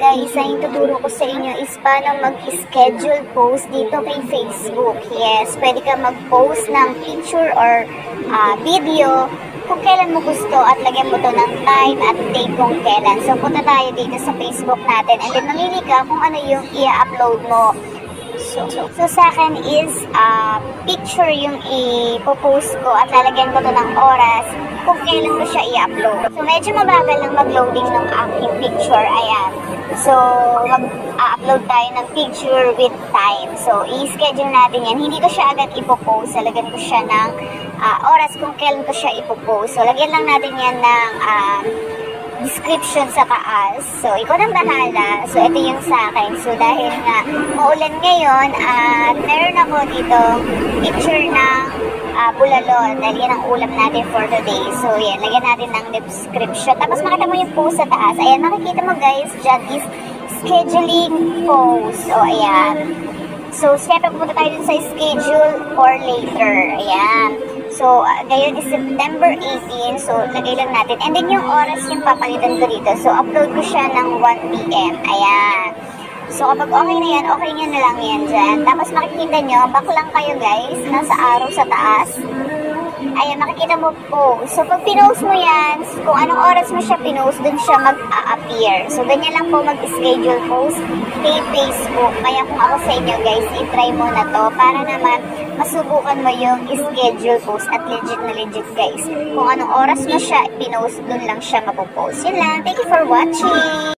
guys, ang ituturo ko sa inyo is paano mag-schedule post dito kay Facebook. Yes, pwede ka mag-post ng picture or video kung kailan mo gusto at lagyan mo to ng time at date kung kailan. So, punta tayo dito sa Facebook natin and then mamili ka kung ano yung i-upload mo. So sa akin is picture yung ipopost ko at lalagyan ko to ng oras kung kailan ko siya i-upload. So medyo mabagal lang mag-loading ng aking picture. Ayan. So mag-upload tayo ng picture with time. So i-schedule natin yan. Hindi ko siya agad ipopost. Lagyan ko siya ng oras kung kailan ko siya ipopost. So lagyan lang natin yan ng description sa taas. So, ikaw nang bahala. So, ito yung sa akin. So, dahil nga maulan ngayon at meron ako dito picture ng bulalon. Dahil yan ang ulam natin for today. So, yan. Lagyan natin ng description. Tapos, makita mo yung post sa taas. Ayan, makikita mo guys, dyan is scheduling post. So, ayan. So, siyempre pupunta tayo dun sa schedule for later. Ayan. So, ngayon is September 18. So, lagay lang natin. And then, yung oras yung papalitan ko dito. So, upload ko siya ng 1 PM. Ayan. So, kapag okay na yan, okay nyo na lang yan dyan. Tapos, makikita nyo, back lang kayo guys. Nasa arrow sa taas. Ayan, makikita mo po. So, pag pinost mo yan, kung anong oras mo siya pinost, dun siya mag-appear. So, ganyan lang po mag-schedule post kay Facebook. Kaya kung ako sa inyo guys, i-try mo na to para naman masubukan mo yung schedule post at legit na legit guys. Kung anong oras mo siya pinost, dun lang siya mapopost. Yun lang. Thank you for watching!